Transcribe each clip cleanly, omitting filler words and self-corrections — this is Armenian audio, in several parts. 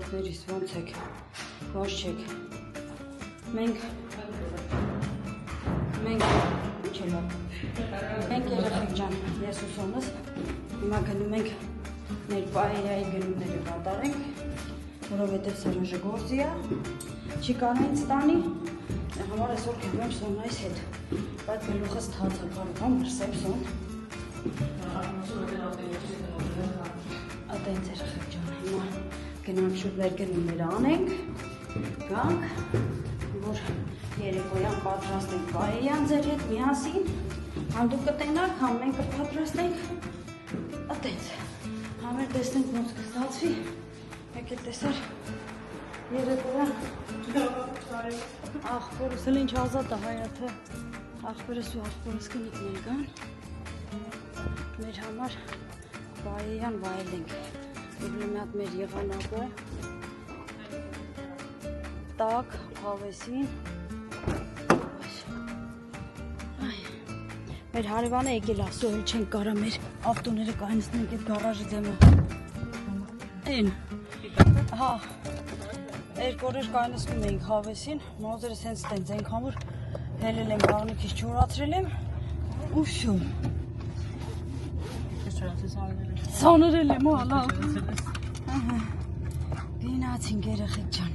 Հարգողներիս ոնց եք, ոնց չեք, մենք երեխեք ջան, ես ու Սոնս հիմա գնում ենք ներպայայի գնումները կատարենք, որովհետև Սերոժը գործի է, չի կանենց տանի, համար այսօր գնում եմ Սոնայիս հետ, բայց գլուխս թաց է կարող մրսեմ Սոն։ Ատենց երեխեք ջան, հիմա գնանք շուտ մեր գնումները անենք, գանք, որ երեկոյան պատրաստենք պայեյան ձեր հետ միասին, համ դուք կտենաք, համ մենք կպատրաստենք, ատենց, համ էլ տեսնենք ոնց կստացվի, եկել տեսար երեկոյան, աղբորս էլ ինչ ազատ է հայաթը, աղբորս ու աղբորս կնիկնել կան, մեր համար պայեյան վայելենք, եվ մի հատ մեր եղանակը, տակ, հավեսին, մեր հարևանը եկել ասո, էլ չենք կարա մեր ավտոները կայնցնենք այդ գարաժի դեմը, են, հա, երկու օրեր կայնցնում էինք հավեսին, մոզերս հենց տենց ենք համար հելել եմ աղնիկից չորացրել եմ, ու շո, սաներել եմ, ալավ, գինացինք երեխեք ջան,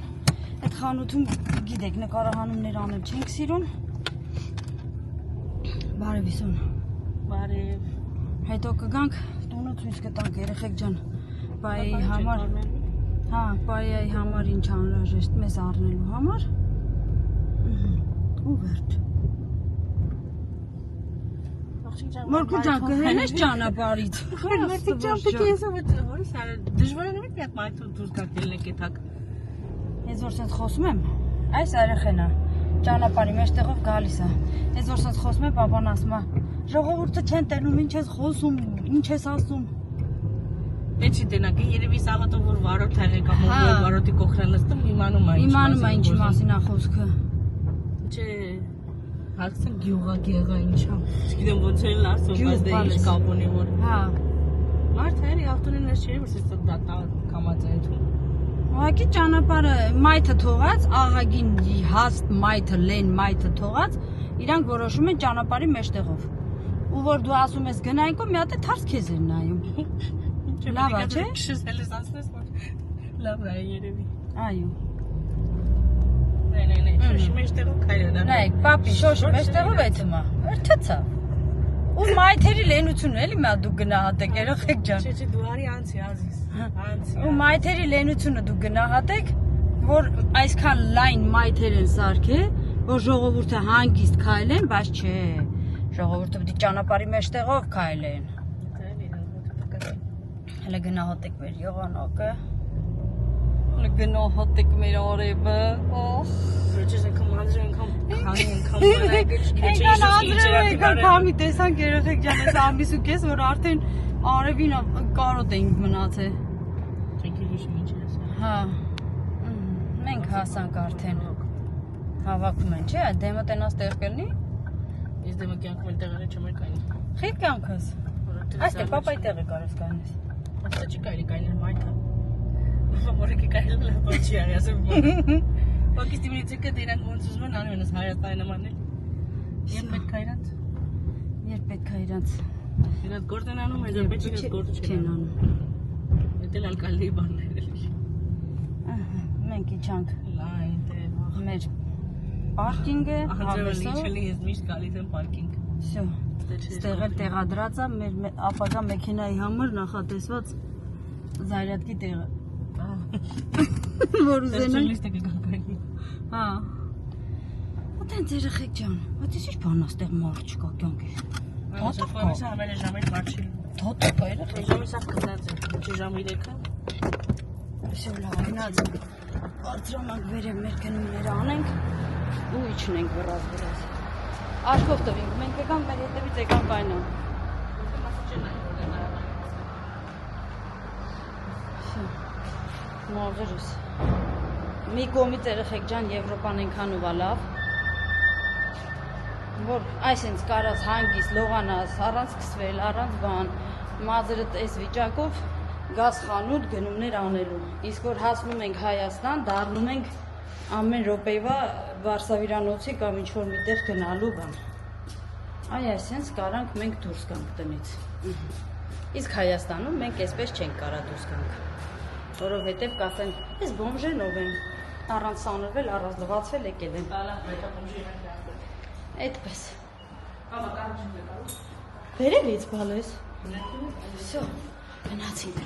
այդ խանութում գիտեք նկարահանումներ անել չենք սիրում, բարև Իսոն, բարև, հետո կգանք տունը ցույց կտանք երեխեք ջան, պայեի համար, հա, պայեի համար ինչ անհրաժեշտ մեզ առնելու համար, ու վերջ, Մորքու ջան կհենես ճանապարհից, Մերտիկ ջան պիտի եսով որից արա դժվարանում եք մի հատ մայթով դուրս գաք ելնեք էթակ, ես որ սենց խոսում եմ, այս երեխենա, ճանապարհի մեջտեղով գալիս է, ես որ սենց խոսում եմ, պապան ասում է, ժողովուրդը չեն տենում, ինչ ես խոսում, ինչ ես ասում, Էդ չի տենակ, երևի սաղատով որ վարոտ հեղեք կամ որ վարոտի կողքրան լստում, իմանում է ինչի մասին է խոսքը, չէ, հացն գյուղա ինչա, չգիտեմ ոնց էլ ասում, բայց դե ինչ կապ ունի որ, մարդ հերի ավտոնեն ես չէ, որ սեստոք դա կամած է ենթում, ուղղակի ճանապարհը մայթը թողած, աղագին հաստ մայթը, լեն մայթը թողած, իրանք որոշում են ճանապարհի մեջտեղով, ու որ դու ասում ես գնայինք ու մի հատ է թարս քեզ են նայում, լավ է, չէ? Քշես հելես անցնես, որ լավ է երևի, այո, նայ, շոշի մեջտեղով քայլը դա, նայք, պապի շոշի մեջտեղով էթում է, վերթցա, ու մայթերի լենությունը էլի մի հատ դու գնահատեք երեխեք ջան, չէ, դու արի անցի ազիս, ու մայթերի լենությունը դու գնահատեք, որ այսքան լայն մայթեր են սարքել, որ ժողովուրդը հանգիստ քայլեն, բայց չէ, ժողովուրդը պիտի ճանապարհի մեջտեղով քայլեն, հələ գնահատեք մեր եղանակը, հələ գնահատեք մեր արևը, Վերջես ենքամ անձրը ենքամ քանի ենքամ Ենքան անձրը ենքան քամի տեսանք երեխեք ջան, ես ամիս ու կես, որ արդեն արևին կարոտ էինք մնացել, հա, մենք հասանք արդեն, հավաքում են, չէ, դեմը տենաս տեղ կլնի, ես դեմը կյանքում էլ տեղերը չեմ էլ կայնի, խիտ կյանքս, այս տեղ պապայի տեղը կարես կայնես, Asta ce cai în Maica? Mă rog că cai la Porciari, așa bun. Poate că știi că te-ai înconțus mă, n-am eu să hai asta în mână. E pe cairat. E pe cairat. Era gordă n-am mai de pe ce gordă ce n-am. Uite la alcaldei bani. Menki chunk. La inte. Մեր պարկինգը, հավեսով։ Ես միշտ գալիս եմ պարկինգ։ Всё։ Ստեղ էլ տեղադրած է մեր ապագա մեքենայի համար նախատեսված զայրատկի տեղը։ Որ ուզենանք։ Հա։ Ո՞տենց երեխեք ջան, բայց ինչ բան է ստեղ մարդ չկա կյանքի։ Թոթ կա։ Ես ամեն ժամը մարդ չի։ Թոթ կա, էլի։ Ժամի սավ կծած է։ Ինչի ժամի 3-ը։ Всё լավ, գնաց։ Բարձրանանք վերև մեր գնումները անենք ու իջնենք վրազ։ Աչքով տվինք, մենք եկանք մեր հետևից եկանք այնա։ Մազերս։ Մի կողմից երեխեք ջան, Եվրոպան այնքան ով է լավ, որ այսինքն կարած հանգիստ լողանաս, առանց սկսվել, առանց բան, մազերդ այս վիճակով գազ խանութ գնումներ անելու։ Իսկ որ հասնում ենք Հայաստան, դառնում ենք ամեն րոպեվա Վարշավիրանոցի կամ ինչ-որ միտեղ գնալու բան։ Այ այսենց կարանք մենք դուրս գանք տնից։ Իսկ Հայաստանում մենք այսպես չենք կարա դուրս գանք, որովհետև կասեն, այս բոմժեն ով են, առանց սանրվել, առանց լվացվել եկել են։ Այդպես։ Վերևից բալես։ Всё, գնացինք։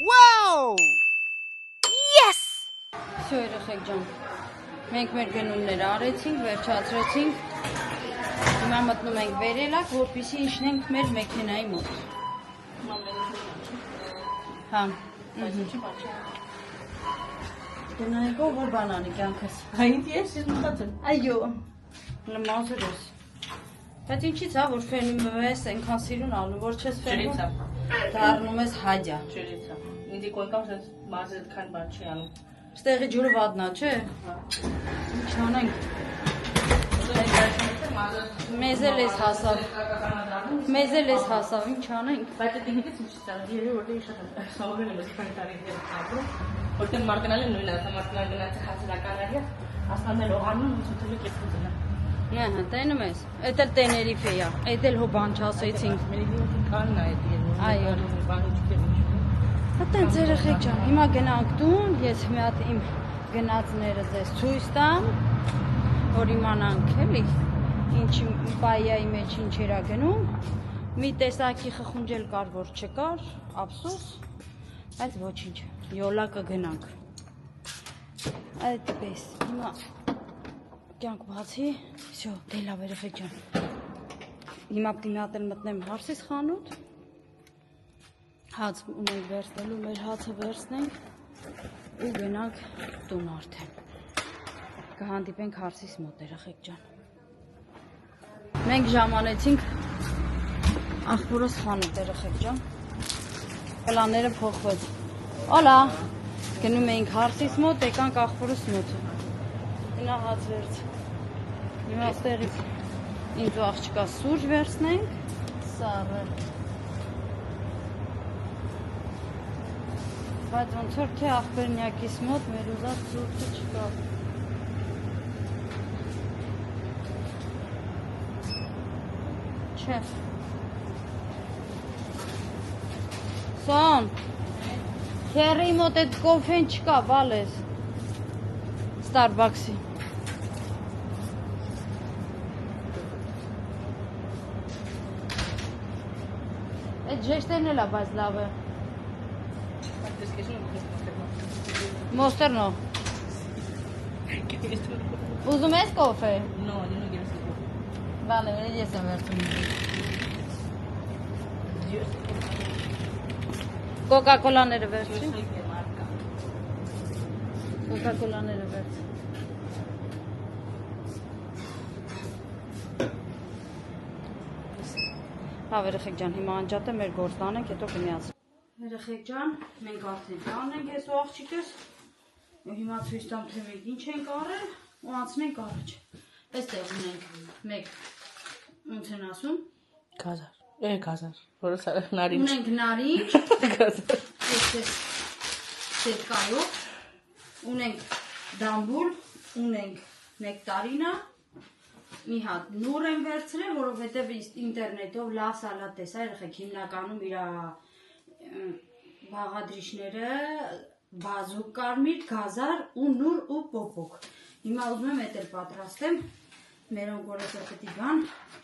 Wow! Yes! Всё, երեխեք ջան։ Մենք մեր գնումները արեցինք, վերջացրեցինք։ Հիմա մտնում ենք վերելակ, որպեսզի իջնենք մեր մեքենայի մոտ։ Հա։ Գնայինք որ բան անի կյանքս։ Այնտեղ ես մտածում։ Այո։ Լմազրես։ Բայց ինչի՞ց է որ ֆենում ես այնքան սիրուն ալու, որ չես ֆենում։ Դառնում ես հաջա։ Չերիցա։ Ինձ կոյկամ sense մազը քան բան չի անում։ Ստեղի ջուրը վատնա, չէ։ Ինչ անենք։ Մեզ էլ էս հասավ։ Մեզ էլ էս հասավ, ինչ անենք։ Բայց դե ինքս ինչ ցավ, երբ որ դե շատ սովորել եմ քան տարի հետ ապրում, որտեղ մարտնալը նույնն է, մարտնալը գնաց հասարակաների, ասանել օհանում ու ցույցը կեսկուտն է։ Հա, տենում ես։ Էդ էլ Տեներիֆե է, էդ էլ հո բան չասեցինք։ Կանն է դի։ Այո։ Բանը չկերնի։ Այդտեղ երեխեք ջան, հիմա գնանք տուն, ես մի հատ իմ գնացները ձեզ ցույց տամ, որ իմանանք էլի, ինչ բայայի մեջ ինչեր ա գնում։ Մի տեսակի խխունջել կար, որ չկար, ափսոս, բայց ոչինչ, յոլա կգնանք։ Այդպես, հիմա կյանք բացի, всё, դե լավ երեխեք ջան։ Հիմա պիտի մի հատ էլ մտնեմ հարսիս խանութ։ Հաց ունենք վերցնելու, մեր հացը վերցնենք ու գնանք տուն արդեն։ Կհանդիպենք հարսիս մոտ երեխեք ջան։ Մենք ժամանեցինք աղբորս խանութ երեխեք ջան։ Պլանները փոխվեց։ Օլա, գնում էինք հարսիս մոտ, եկանք աղբորս մոտ։ Գնա հաց վերց։ Հիմա ստեղից ինձ ու աղջկա սուրճ վերցնենք, սառը։ Բայց ոնց որ թե աղբերնյակիս մոտ մեր ուզած սուրճը չկա։ Չէ։ Սոն, քերի մոտ էդ կոֆեն չկա, բալես։ Starbucks-ի։ Այդ ժեշտերն էլ է, բայց լավ է։ Մոստերնո։ Ուզում ես կոֆե։ No, yo no quiero ese coffee. Vale, ես եմ վերցնում։ Կոկա-կոլաները վերցրի։ Կոկա-կոլաները վերց։ Հա, երեխեք ջան, հիմա անջատը մեր գործ տանենք, հետո կմիացնենք։ Երեխեք ջան, մենք արդեն տանն ենք ես ու աղջիկս։ Հիմա ցույց տամ թե մենք ինչ ենք արել ու անցնենք առաջ։ Այստեղ ունենք մեկ ոնց են ասում։ Գազար։ Գազար։ Որը նարինջ։ Ունենք նարինջ։ Գազար։ Այսպես սետկայով։ Ունենք դամբուլ, ունենք նեկտարինա։ Մի հատ նուր եմ վերցրել, որովհետև ինտերնետով լավ սալատ տեսա, երեխեք հիմնականում իր բաղադրիչները բազուկ կարմիր, գազար ու նուր ու պոպոկ։ Հիմա ուզում եմ էդ էլ պատրաստեմ, մերոնք որ էսը պետք է գան,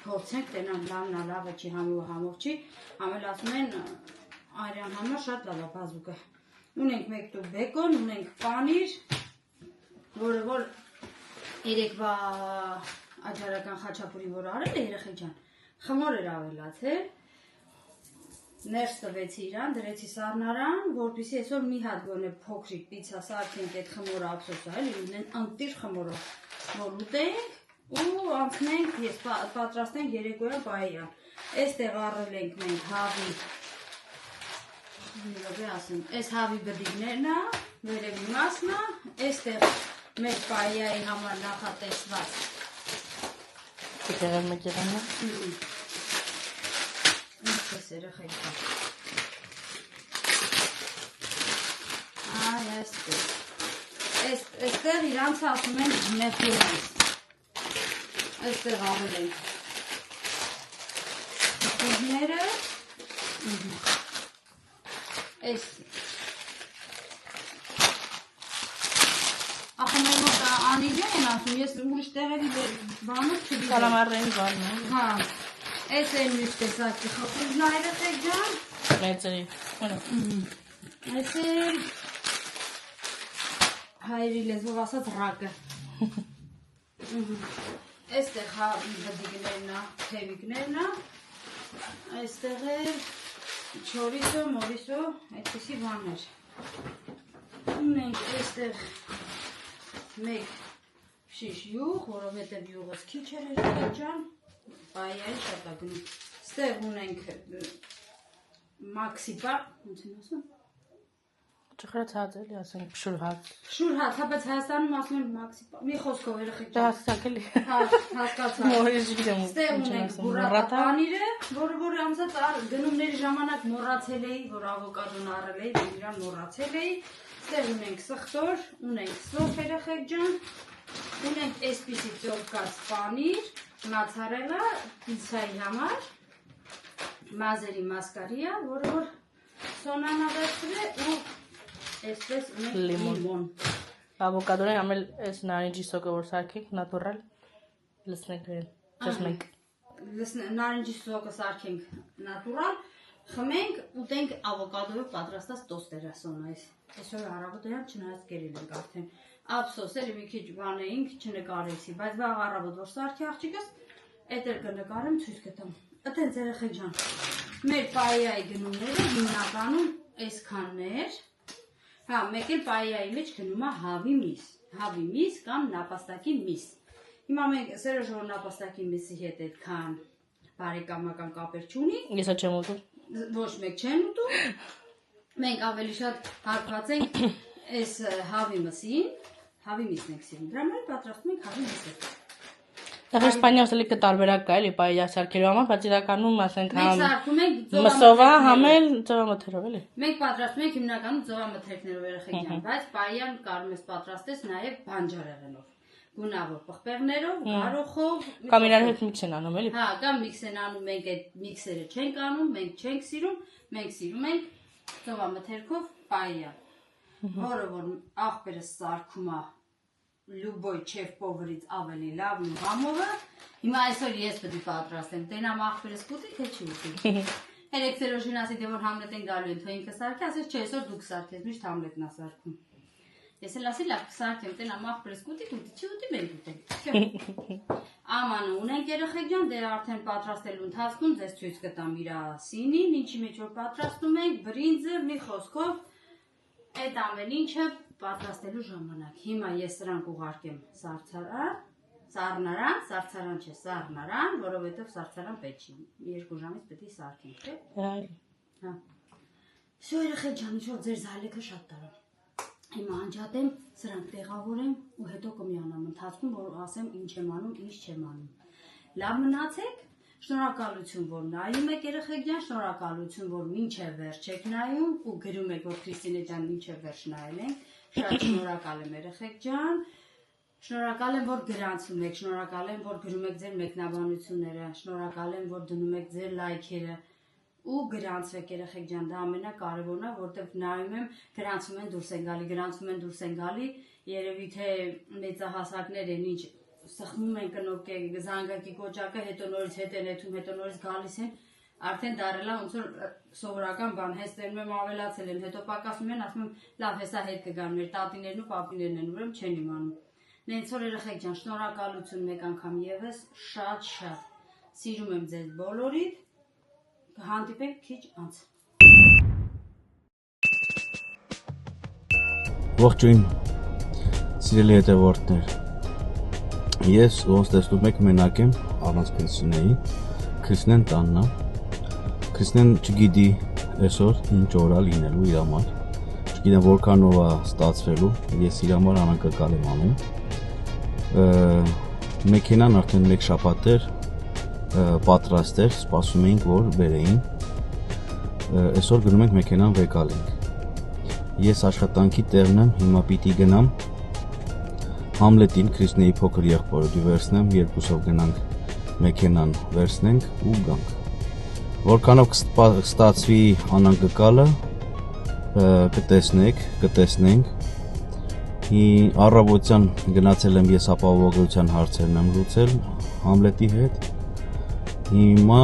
փորձենք, տենան լավն է, լավը չի, համով չի, ամել ասում են արյան համար շատ լավ է բազուկը։ Ունենք մեկ տուփ բեկոն, ունենք պանիր, որը որ երեկվա աճարական խաչապուրի որ արել է երեխեք ջան, խմոր էր ավելացել, ներս տվեցի իրան, դրեցի սառնարան, որպեսզի այսօր մի հատ գոնե փոքրիկ պիցա սարքենք այդ խմորը ափսոսը, էլի ունեն անտիր խմորով, որ ուտենք ու անցնենք, ես պատրաստենք երեկոյան պաեյան։ Այստեղ առել ենք մենք հավի, այս հավի բդիկներն է, վերևի մասն է, այստեղ մեր պաեայի համար նախատեսված Այս երեխեք կա։ Այ այստեղ։ Այստեղ իրանց ասում են նեֆլորանս։ Այստեղ ավել ենք։ Կուզները։ Այս։ Ախը մեր մոտ անիջա են ասում, ես ուրիշ տեղերի բանով չգիտեմ։ Կալամարային բանն է։ Հա։ Այս են մյուս տեսակի խփուժն երեխեք ջան։ Մեծերի։ Այս է հայերի լեզվով ասած ռակը։ Այստեղ հա բդիկներն է, թևիկներն է։ Այստեղ է չորիսո, մորիսո, այդպիսի բաներ։ Ունենք այստեղ մեկ շիշ յուղ, որովհետև յուղս քիչ էր երեխեք ջան, բայայի շատ է գնում։ Ստեղ ունենք մաքսիպա, ոնց են ասում։ Ճխրած հաց էլի, ասենք փշուր հաց։ Փշուր հաց, հապած Հայաստանում ասում են մաքսիպա։ Մի խոսքով երեխեք ջան։ Դա հասկացա էլի։ Հա, հասկացա։ Մորից չգիտեմ։ Ստեղ ունենք բուրատա պանիրը, որը անցած գնումների ժամանակ մոռացել էի, որ ավոկադոն առել էի, իրան մոռացել էի։ Ստեղ ունենք սխտոր, ունենք սոս երեխեք ջան, ունենք այսպիսի ծորկած պանիր, մացարելա, պիցայի համար, մազերի մասկարիա, որը որ սոնան ավերցրել է ու այսպես ունենք լիմոն։ Ավոկադորեն ամել այս նարինջի սոկը որ սարքենք, նատուրալ, լսնենք իրեն, ճշմենք։ Նարինջի սոկը սարքենք նատուրալ, խմենք, ուտենք ավոկադոյով պատրաստած տոստերը սոնայից։ Այսօր առավոտյան չնայած կերել ենք արդեն։ Ափսոս էլի մի քիչ բան էինք, չնկարեցի, բայց վաղ առավոտ որ սարքի աղջիկս, էդ էլ կնկարեմ, ցույց կտամ։ Այդտենց երեխեք ջան, մեր պայայի գնումները հիմնականում այսքաններ։ Հա, մեկ էլ պայայի մեջ գնում է հավի միս կամ նապաստակի միս։ Հիմա մենք Սերոժը որ նապաստակի միսի հետ այդքան բարեկամական կապեր չունի։ Ես չեմ ուտում։ Ոչ մեկ չեն ուտում։ Մենք ավելի շատ հարկված ենք այս հավի մսին, հավի միսն ենք սիրում։ Դրա համար պատրաստում ենք հավի միսը։ Նախ Իսպանիայում էլի կտարբերակ կա էլի պայա սարքելու համար, բայց իրականում ասենք մենք սարքում ենք մսովա համել ծովամթերով էլի։ Մենք պատրաստում ենք հիմնականում ծովամթերքներով երեխեք ջան, բայց պայան կարող ես պատրաստես նաև բանջարեղենով, գունավոր պղպեղներով, գարոխով, կամ իրար հետ միքս են անում էլի։ Հա, կամ միքս են անում, մենք այդ միքսերը չենք անում, մենք չենք սիրում, մենք սիրում ենք ծովամթերքով պայա, որը որ աղբերս սարքում է լուբոյ չեֆ պովրից ավելի լավն ու համովը, հիմա այսօր ես պետք է պատրաստեմ, տենամ աղբերս կուտի, թե չի ուտի։ Երեք Սերոժին ասի, դե որ Համլետ են գալու են, թե ինքը սարքի, ասես չէ, այսօր դուք սարքես, միշտ Համլետն է սարքում։ Ես էլ ասի լավ կսարքեմ, տենամ աղբերս կուտի, չի ուտի, մենք ուտենք։ Ամանը ունենք երեխեք ջան, դե արդեն պատրաստելու ընթացքում ձեզ ցույց կտամ իր սինին, ինչի մեջ որ պատրաստում ենք, բրինձը, մի խոսքով այդ ամեն ինչը պատրաստելու ժամանակ։ Հիմա ես սրանք ուղարկեմ սառնարան չէ, սառնարան, որովհետև սառցարան պետք չի։ 2 ժամից պետք է սարքենք, թե։ Հա։ Всё երեխեք ջան, ինչ որ ձեր զալեքը շատ տարան։ Հիմա անջատեմ, սրանք տեղավորեմ ու հետո կմիանամ ընթացքում, որ ասեմ ինչ եմ անում, ինչ չեմ անում։ Լավ մնացեք, շնորհակալություն, որ նայում եք երեխեք ջան, շնորհակալություն, որ մինչև վերջ եք նայում ու գրում եք, որ Քրիստինե ջան մինչև վերջ նայել ենք։ Շատ շնորհակալ եմ երեխեք ջան։ Շնորհակալ եմ, որ գրանցում եք, շնորհակալ եմ, որ գրում եք ձեր մեկնաբանությունները, շնորհակալ եմ, որ դնում եք ձեր լայքերը ու գրանցվեք երեխեք ջան, դա ամենակարևորն է, որտեղ նայում եմ, գրանցում են դուրս են գալի, երևի թե մեծահասակներ են ինչ սխմում են կնոք զանգակի կոճակը, հետո նորից հետ են եթում, հետո նորից գալիս են, արդեն դարել է ոնց որ սովորական բան, հենց տերում եմ ավելացել են, հետո պակասում են, ասում եմ, լավ, հեսա հետ կգան, մեր տատիներն ու պապիներն են, ուրեմն չեն իմանում։ Նենց որ երեխեք ջան, շնորհակալություն մեկ անգամ եւս, շատ սիրում եմ ձեզ բոլորիդ, կհանդիպենք քիչ անց։ Ողջույն, սիրելի հետևորդներ, ես ոնց տեսնում եք մենակ եմ առանց Քրիստինեի, Քրիստինեն տանն է, Քրիստինեն չգիտի այսօր ինչ օր է լինելու իր համար, չգիտեմ որքանով է ստացվելու, ես իր համար անակնկալ եմ անում, մեքենան արդեն մեկ շաբաթ էր պատրաստ էր, սպասում էինք որ բերեին, Այսօր գնում ենք մեքենան վեկալենք։ Ես աշխատանքի տեղն եմ, հիմա պիտի գնամ Համլետին, Քրիսնեի փոքր եղբորը դիվերսնեմ, երկուսով գնանք մեքենան վերցնենք ու գանք։ Որքանով կստացվի անակնկալը կտեսնենք։ Առավոտյան գնացել եմ ես ապահովագրության հարցերն եմ լուծել Համլետի հետ։ Հիմա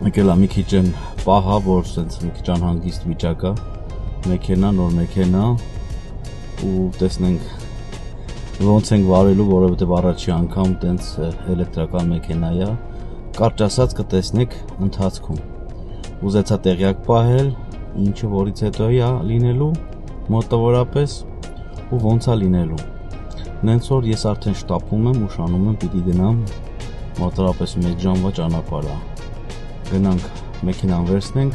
եկել եմ մի քիչ պահա, որ սենց մի քիչ անհանգիստ վիճակ է, մեքենա, նոր մեքենա ու տեսնենք ոնց ենք վարելու, որովհետև առաջի անգամ տենց էլեկտրական մեքենա է, կարճ ասած կտեսնեք ընթացքում։ Ուզեցա տեղյակ պահել, ինչը որից հետո է լինելու, մոտավորապես ու ոնց է լինելու։ Նենց որ ես արդեն շտապում եմ, ուշանում եմ, պիտի գնամ մոտավորապես 1 ժամվա ճանապարհ է։ Գնանք մեքենան վերցնենք,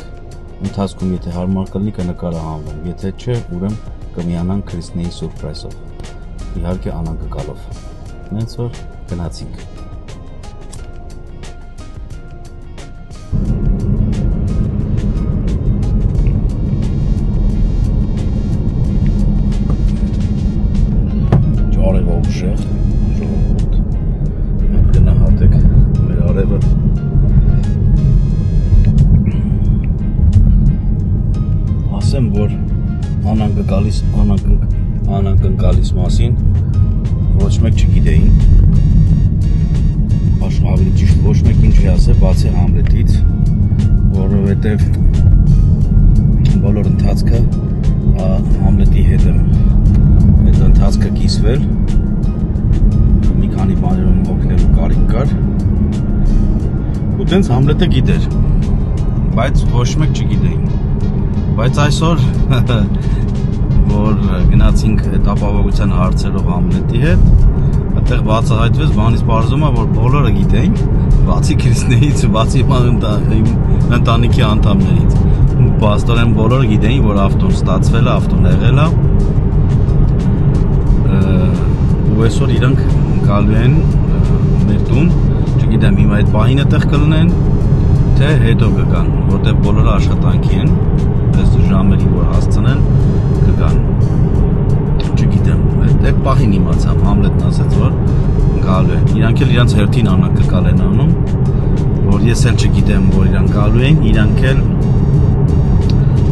ընթացքում եթե հարմար կլինի կնկարահանվենք, եթե չէ, ուրեմն կմիանանք Քրիսնեի սուրպրայզով։ Իհարկե անակնկալով։ Նենց որ գնացինք։ Արևը ուժեղ, ժողովուրդ, մենք գնահատեք մեր արևը։ Ասեմ, որ անակնկալիս մասին ոչ մեկ չգիտեին, ավելի ճիշտ ոչ մեկ ինչ է ասել, բացի Համլետից, որովհետև բոլոր ընթացքը Համլետի հետ եմ այդ ընթացքը կիսվել, մի քանի բաներում օգնելու կարիք կար, ու տենց Համլետը գիտեր, բայց ոչ մեկ չգիտեին, բայց այսօր որ գնացինք այդ ապահովության հարցերով Համլետի հետ, այդտեղ բացահայտվեց, բանից պարզում է, որ բոլորը գիտեին, բացի Քրիսնեից, բացի ընտանիքի անդամներից, փաստորեն բոլորը գիտեին, որ ավտոն ստացվել է, ավտոն եղել է, ու այսօր իրանք գալու են մեր տուն, չգիտեմ հիմա այդ պահին այդտեղ կլինեն, թե հետո կգան, որտեղ բոլորը աշխատանքի են, այս ժամերի որ հասցնեն կգան, չգիտեմ, այդ պահին իմացամ, Համլետն ասեց, որ գալու են, իրանք էլ իրանց հերթին անակնկալ են անում, որ ես էլ չգիտեմ, որ իրանք գալու են, իրանք էլ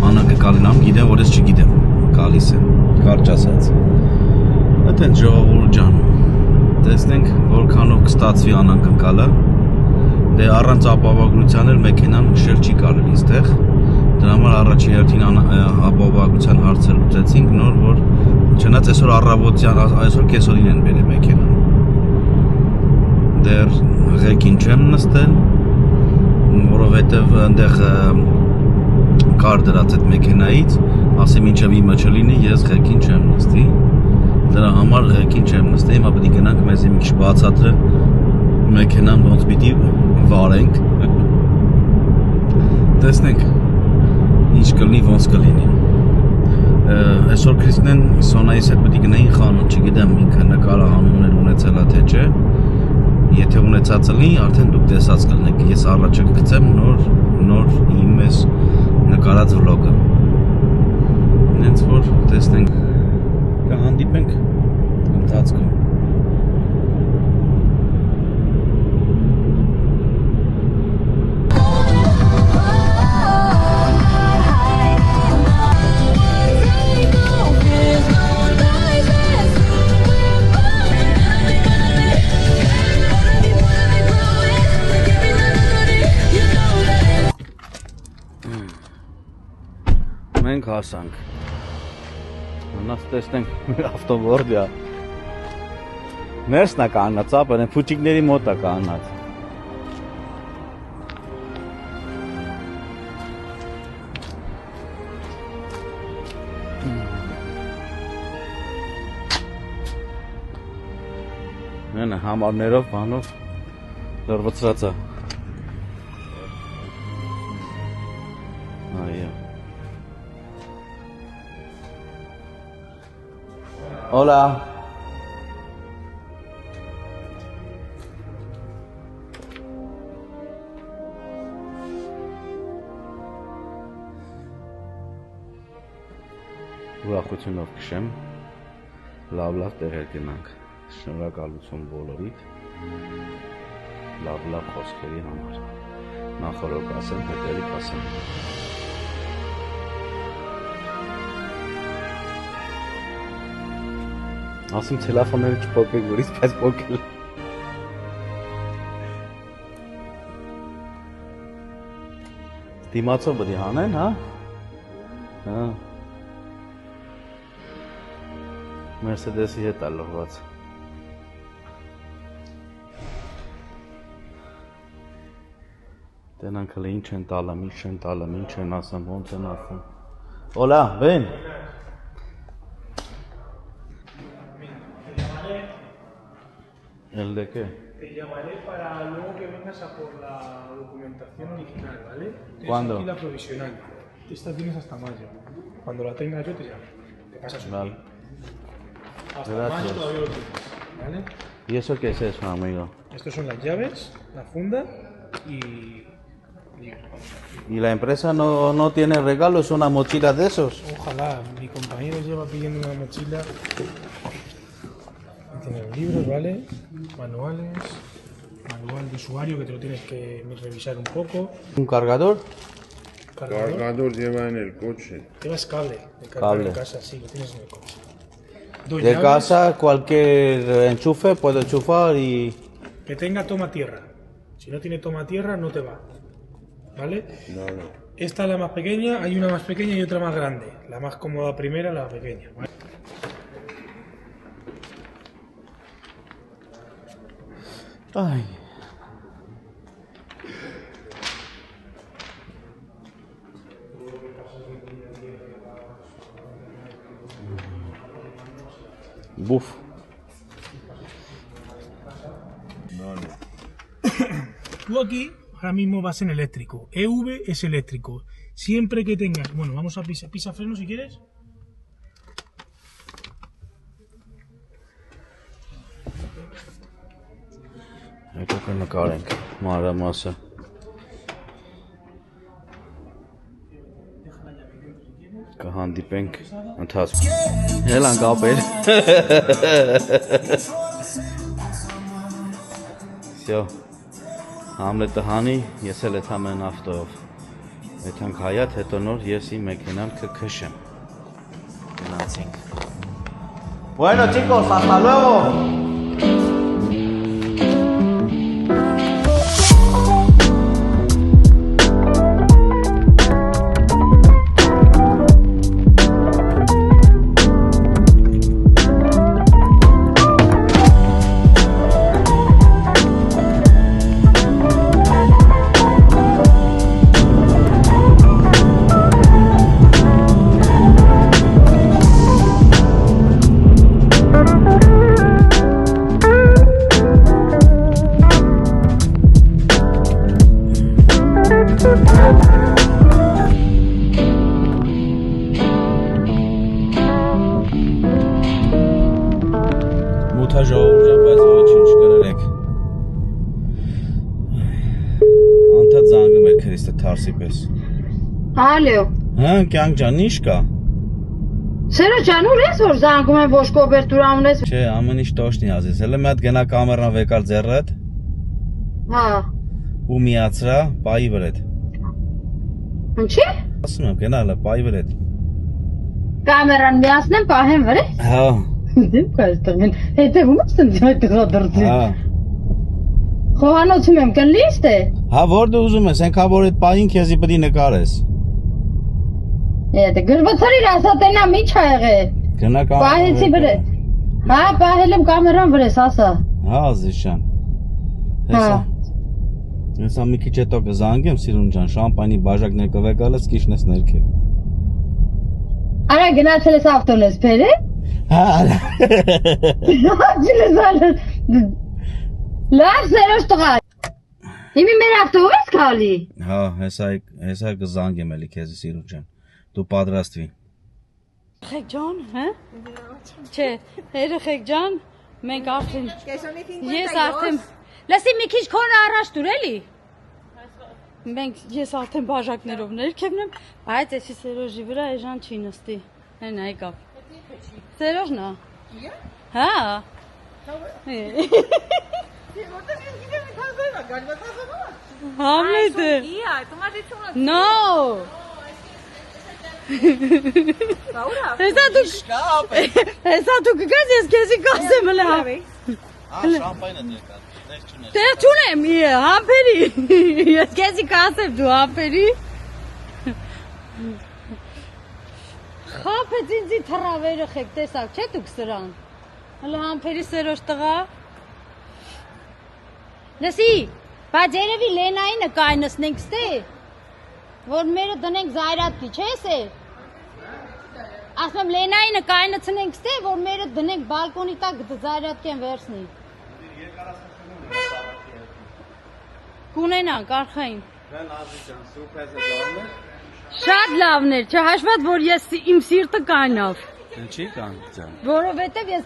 անակնկալ են անում, գիտեմ, որ ես չգիտեմ, գալիս եմ, կարճ ասած։ Այդ են ժողովուրդ ջան, տեսնենք որքանով կստացվի անակնկալը, դե առանց ապահովագրության էլ մեքենան քշել չի կարելի այստեղ, դրա համար առաջի հերթին ապահովագրության հարցեր լուծեցինք, նոր որ չնայած այսօր առավոտյան, այսօր կեսօրին են բերել մեքենան, դեռ ղեկին չեմ նստել, որովհետև այնտեղ կար դրած այդ մեքենայից, ասեմ ինչև իմը չլինի, ես ղեկին չեմ նստի, դրա համար ղեկին չեմ նստի, հիմա պետք է գնանք մեզ մի քիչ բացատրը մեքենան ոնց պիտի վարենք, տեսնենք ինչ կլինի, ոնց կլինի։ Այսօր Քրիսնեն Սոնայիս հետ պետք է գնային խանութ, չգիտեմ ինքը նկարահանումներ ունեցել է թե չէ, եթե ունեցած լինի, արդեն դուք տեսած կլինեք, ես առաջը կգցեմ նոր իմ այս նկարած վլոգը, նենց որ տեսնենք, կհանդիպենք ընթացքում։ Մենք հասանք, անաց տեսնենք ավտովորդյա, ներսն է կանած, ապր են փուչիկների մոտ է կանած։ Նենը համարներով, բանով լրվծրած է։ Այո։ Hola. ուրախությունով քշեմ, լավ տեղեր գնանք, շնորհակալություն բոլորիդ, լավ խոսքերի համար, նախորդ ասեմ, հետևի կասեմ։ Ասում տելեֆոնները չփոքրեք, որից պես փոքրել։ Դիմացով բդի հանեն, հա? Հա։ Մերսեդեսի հետ է լողված։ Տենանք հլը ինչ են տալեմ, ինչ են տալեմ, ինչ են ասեմ, ոնց են ասեմ։ Hola, ven։ ¿El de qué? Te llamaré para luego que vengas a por la documentación original, ¿vale? Tienes ¿Cuándo? aquí la provisional. Esta tienes hasta mayo. Cuando la tengas yo te llamo. Te pasas un Vale. día. Hasta Gracias. mayo todavía lo tienes, ¿vale? ¿Y eso qué es eso, amigo? Estos son las llaves, la funda y... ¿Y la empresa no tiene regalos, una mochila de esos? Ojalá, mi compañero lleva pidiendo una mochila. Tiene libros, ¿vale? Manuales, manual de usuario que te lo tienes que revisar un poco. ¿Un cargador? Cargador lleva en el coche. Llevas cable de cargar Cable. en casa, sí, lo tienes en el coche. Dos De llaves casa, cualquier enchufe puedo enchufar y... que tenga toma tierra. Si no tiene toma tierra, no te va. ¿Vale? No. Esta es la más pequeña, hay una más pequeña y otra más grande. La más cómoda primera, la pequeña. ¿Vale? Ay. Buf. Tú aquí ahora mismo vas en eléctrico. EV es eléctrico. Siempre que tengas... Bueno, vamos a pisa freno si quieres. Եկեք նկարենք մանրամասը։ Կհանդիպենք ընթացքում։ Ելան կապել։ Всё։ Համլետը հանի, ես էլ այդ ամեն ավտոյով։ Եթանք հայատ, հետո նոր ես իմ մեքենան կքշեմ։ Գնացինք։ Bueno chicos, hasta luego. Մութաժողովուրդ, բայց ոչինչ կրեք։ Անթադ զանգում էր Քրիստը թարսի պես։ Ալո։ Հա, կյանք ջան, ի՞նչ կա։ Սերո ջան, ուր ես որ զանգում եմ ոչ կոբերտուրա ունես։ Չէ, ամեն ինչ տոշնի ազես։ Հələ մի հատ գնա կամերան վեկալ ձեռդ Հա։ ու միացրա պայի վրեդ։ Ինչի՞։ Ասում եմ, գնա հələ պայի վրեդ։ Կամերան միացնեմ պահեմ վրա։ Հա, Դեմ կայստեղին։ Հետևում ես ինձ այդ դրդրդի։ հա։ Խոհանոցում եմ կլիստ է։ Հա, որ դու ուզում ես, այնքան որ այդ պային քեզի պետք է նկարես։ Եթե գրվացրիր ասատենա մի չայղե։ Գնա Պահեցի վրա։ Հա, պահել եմ կամերան վրես, ասա։ Հա, Ազիզյան։ Հեսա։ Հեսա մի քիչ հետո կզանգեմ Սիրուն ջան, շամպայնի բաժակներ կվեկալես քիչնես ներքև։ Արա գնացել ես ավտոն ես բերե։ Հա, արա։ Աջլես ալը։ Լավ սերոշ տղա։ Իմի մեր ավտով ես քալի։ Հա, հեսա կզանգեմ էլի քեզ Սիրուն ջան։ Դու պատրաստվի։ Երեխեք ջան, հա? Չէ, երեխեք ջան, մենք արդեն ես արդեն լսի մի քիչ քոնը առաջ դուր էլի։ Մենք ես արդեն բաժակներով ներքևն եմ, բայց էսի Սերոժի վրա էժան չի նստի։ Հենա եկավ։ Սերոժնա։ Հա։ Համլետը։ No։ Հեսա դու կգաս ես քեզի կասեմ հլա։ Շամպայնը ներկա։ Դեր չունեմ, համբերի։ Ես քեզի կասեմ դու համբերի։ Խափեց ինձի թռավերը խեք, տեսակ, չէ դուք սրան։ Հլա համբերի սերոշ տղա։ Լսի, բայց երևի Լենայի նկայնսնենք ստե, որ մերը դնենք զայրատկի, չես է։ Ասում եմ Լենայի նկայնցնենք ստե, որ մերը դնենք բալկոնի տակ զայրատկեն վերցնի։ Կունենանք, արխային։ Շատ լավն էր, չհաշված, որ ես իմ սիրտը կանավ։ Ինչի կան ջան։ Որովհետև ես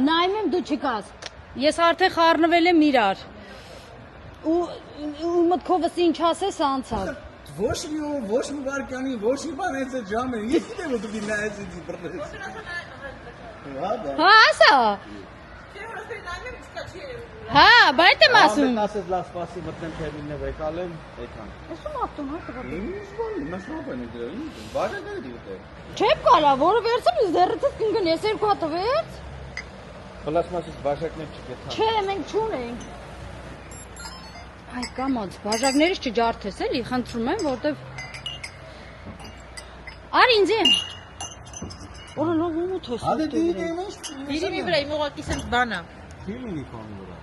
նայում եմ դու չկաս։ Ես արդեն խառնվել եմ իրար։ Ու մտքովս ինչ ասես անցավ։ Ոչ մի վարկանի, ոչ մի բան այս ժամը, ես գիտեմ որ դու նայես ինձ բռնես։ Հա, ասա։ Հա, բայց եմ ասում։ Ասես լավ սպասի մտնեմ թերմինը վեկալեմ, եկան։ Ասում ավտոմատ տղա։ Ինչ բան, մասնապ են դրա, բաժակը դիտե։ Չեմ կարա, որը վերցեմ ես դեռից կընկն, ես երկու հատ վերց։ Պլաստմասից բաժակներ չկեթան։ Չէ, մենք չունենք։ Այ կամաց, բաժակներից չջարդես էլի, խնդրում եմ, որտեվ Արի ինձ եմ։ Որը լավ ումուտ ես։ Հադե դիտեմ ինչ։ Իրիմի վրա իմ ուղակի սենց բանա։ Քիմինի կան վրա։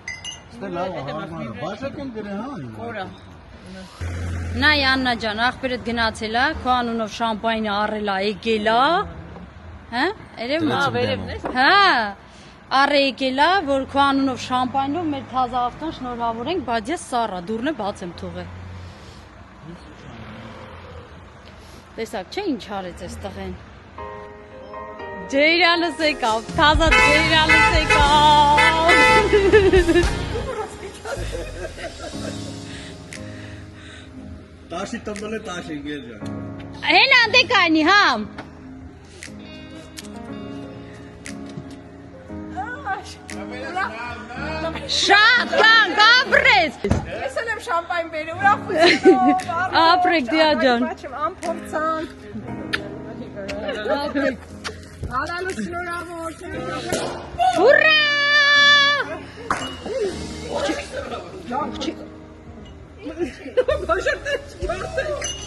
Ստե լավ հարմար, բաժակեն դրե հա։ Կորա։ Նայ Աննա ջան, ախպերդ գնացել է, քո անունով շամպայն առել է, եկել է։ Հա? Երևում է։ Վերևն է։ Հա։ Առ եկել է, որ քո անունով շամպայնով մեր թազա ավտոն շնորհավորենք, բայց ես սառա, դուրն է բաց եմ թողել։ Տեսակ, չէ ինչ արեց այս տղեն։ Ջեյրանս եկավ, թազա Ջեյրանս եկավ։ Տաշի տմբել է տաշի գեր ջան։ Հեն անդե կայնի, համ։ Շատ կան, կապրես։ Ես էլ եմ շամպայն բերի, ուրախությունով։ Ապրեք դիա ջան։ Բաչեմ ամփորձանք։ Ապրեք։ Հալալու շնորհավոր։ Ուրա!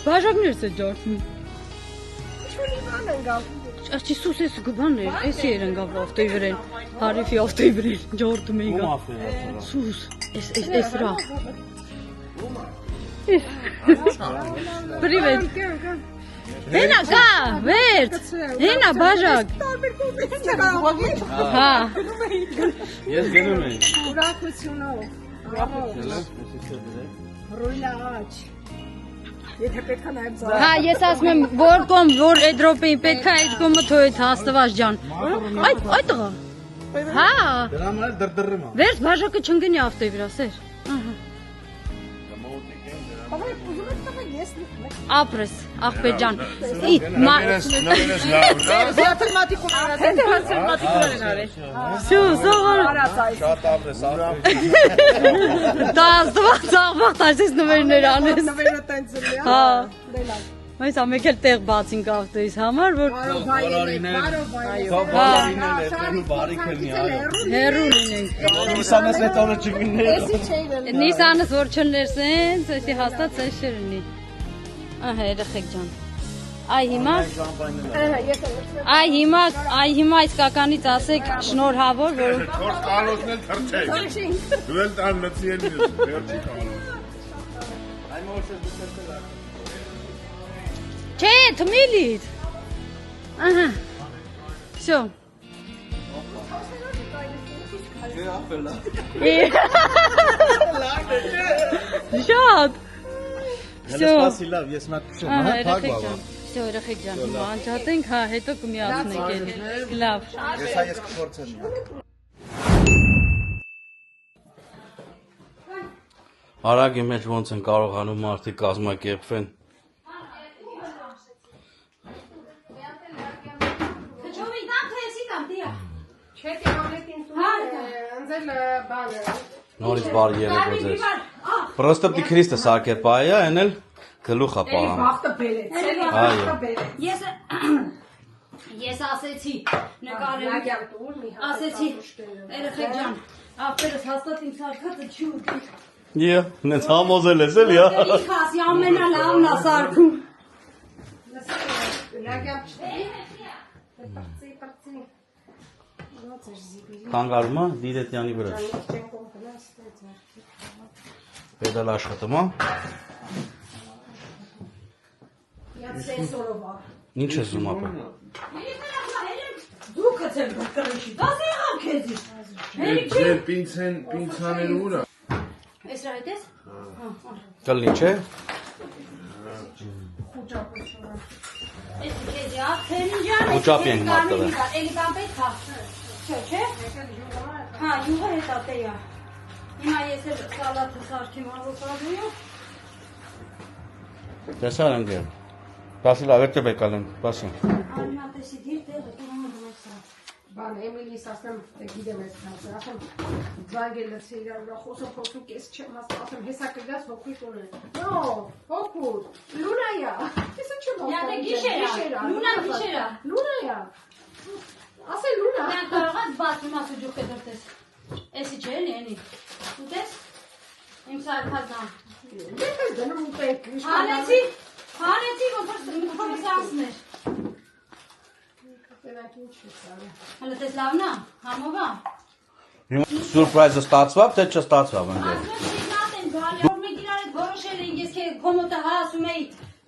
Բաժակներս է ջարդում։ Ինչ-որ բան են գալ։ Աչի սուս ես գբաներ, էսի էր ընկավ ավտոյի վրեն, հարիֆի ավտոյի վրեն, ջորդում էի գա։ Սուս, էս ռա։ Պրիվետ։ Հենա կա, վերց, հենա բաժակ։ Հա։ Ես գնում եմ։ Ուրախությունով։ Ռույլա աչ։ Եթե պետք է նայեմ ծառ։ Հա, ես ասում եմ, որ կոմ, որ այդ րոպեին պետք է այդ կոմը թոյդ հաստված ջան։ Այդ տղա։ Հա։ Դրա համար դրդռում եմ։ Վերց բաժակը չընկնի ավտոյի վրա, սեր։ Ահա։ Ապրես, աղբեր ջան։ Նավերս լավ, Մաթեմատիկում արած, հետո մաթեմատիկում են արել։ Շու, սողոր։ Շատ ապրես, ապրես։ Դա ծաղվաղ տաշես նվերներ անես։ Նվերը տենց է։ Հա։ Այս ամեկ էլ տեղ բացինք ավտոյիս համար, որ բարիք լինի, այո։ հերու լինենք։ Նիսանս հետ օրը չգններ։ Նիսանս որ չներ սենց, էսի հաստատ սենց չրնի։ Ահա երեխեք ջան։ Այ հիմա իսկականից ասեք շնորհավոր, որ Թորս կալոսն էլ թրչեք։ Դու էլ տան մծի էլ ես, վերջի կալոս։ Չէ, թմիլիդ։ Ահա։ Всё։ Շատ։ Հələ սպասի լավ, ես մատ քշեմ, հա, փակ բավա։ Всё, երեխեք ջան, հիմա անջատենք, հա, հետո կմիացնենք էլի։ Լավ։ Ես հա ես կփորձեմ։ Հարագի մեջ ոնց են կարողանում մարդիկ կազմակերպվեն։ Նորից բարի երեկո ձեզ։ Պրոստը պիքրիստը սարքեր պայա, են էլ գլուխա պահամ։ Ես ասեցի, նկարել, ասեցի, երեխեք ջան, աղբերս հաստատ իմ սարքածը չի ուտի։ Նենց համոզել ես էլ, Ինք ասի ամենալավն է սարքում։ Կանգարում է դիրետյանի վրա։ Պետալ աշխատում է։ Ինչ ես զում ապը։ Դուքս եմ կրիշի, դաս եղավ քեզի։ Ձեր պինցաները ուրա։ Ես այդ ես։ Կլնի չէ։ Ես քեզի ախեն ջան։ Ուճապ ենք մարտը։ Էլի բան պետք է։ Չէ։ Հա, յուղը հետա տեյա։ Հիմա ես էլ սալատը սարքեմ ավոկադոյով։ Տեսար ընկեր։ Բասի լավ է բեկալեն, բասի։ Անիմա տեսի դիր տեղը տուրանը դրոսա։ Բան Էմիլիս ասեմ, գիտեմ ես ասեմ, ասեմ ձայգել ես իրար վրա խոսում խոսում կես չեմ ասեմ, հեսա կգաս հոգուտ ունեն։ No, հոգուտ, լունայա, հեսա չեմ հոգուտ։ Յադե գիշերա, լունա գիշերա։ Լունայա, ասե լունա։ Նա կարողած բացում ասու ջուխ է դրտես։ Էսի չէ էլի էնի, ուտես, իմ սարքազան։ Դետ ես դնում ուտեք, հանեցի, ոնց ասներ։ Հələ տես լավն է, համովա։ Սուրպրայզը ստացվավ, թե չստացվավ ընկեր։ Ասում շիգնատ են բալի, որ մենք իրար հետ որոշել ենք, ես կոմոտը ասում էի,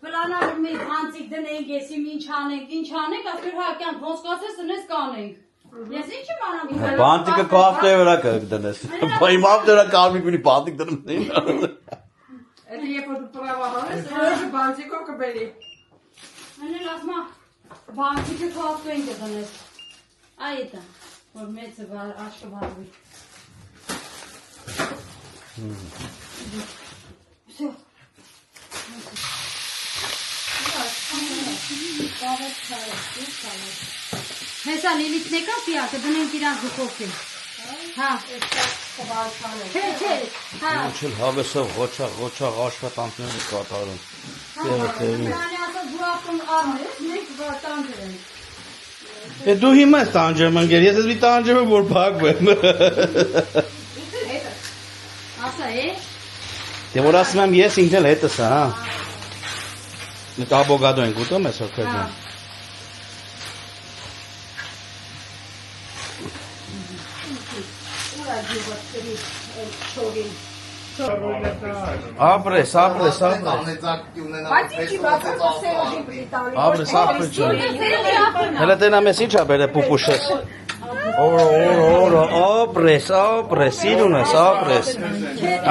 պլանավորում էի հանցիկ դնենք, ես ինչ անենք, ասկեր հակյան ոնց կասես նես կանենք։ Ես ինչ եմ անամ։ Բանտիկը քո ավտոյի վրա կդնես։ Իմ ավտոյի վրա կարմիր մի բանտիկ դնում էին։ Это я буду правоհանես, որը բանտիկով կբերի։ Անել ասմա, բանտիկը քո ավտոյին կդնես։ Այդ է, որ մեծը աչքը վարվի։ Всё. Հեսա լիլիցն եկա պիակը, դնենք իրան գուխովքին։ Հա։ Չէ, հա։ Ինչել հավեսով ղոչաղ աշխատանքները կատարում։ Տեղը տեղի։ Անի ասած դու ապրում արմես, մենք տանջեր ենք։ Դու հիմա ես տանջեմ ընկեր, ես ես մի տանջեմ եմ, որ բակվեմ։ Ասա է։ Դե որ ասում եմ ես ինքն էլ հետս հա։ Նույն աբոգադո ենք ուտում ես հոգեզ։ Ապրես։ Ապրես ջան։ Հələ տենամ ես ինչա բերե պուպուշես։ Օր, ապրես, սիրունես, ապրես։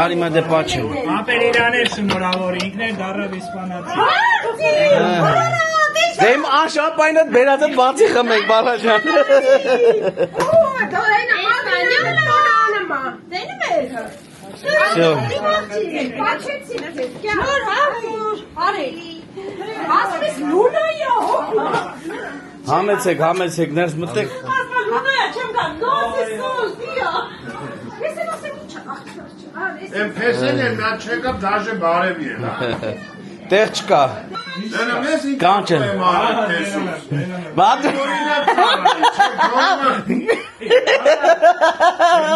Արի մա դե պաչեմ։ Ապեր իրաներ շնորհավոր, ինքն էլ դառավ իսպանացի։ Դե իմ անշապայնդ բերածդ բացի խմենք, բալաջան։ Всё. Համեցեք, ներս մտեք։ Եմ փեսեն եմ, նա չեկավ դաժե բարև ելա։ Տեղ չկա։ Դենամ ես ինք Կանչեն։ եմ արել փեսում։ Բադ։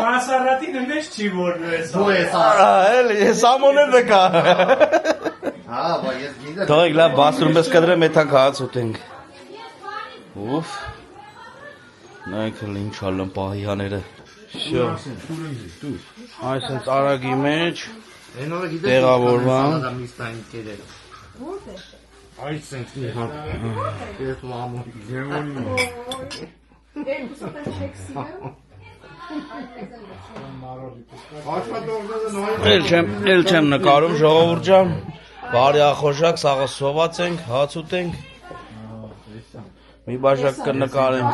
Մասարատինը մեզ չի որնվես։ Դու ես Էլի, սամոներ դկա։ հա, բա ես գիտեմ։ Թողեք լավ բասրում ես կդրեմ, եթանք հաց ուտենք։ Ուֆ։ Նայք ինչ ալն պահիաները։ Շո։ Այս են արագի մեջ։ Այնօրը գիտես։ Տեղավորման։ Միստային կերել։ Որտե՞ղ։ Այս sense մի հատ։ Ես մամու։ Էլ չեմ նկարում ժողովուրդ ջան։ Բարի ախորժակ, սաղը սոված ենք, հաց ուտենք։ Մի բաժակ կնկարեմ,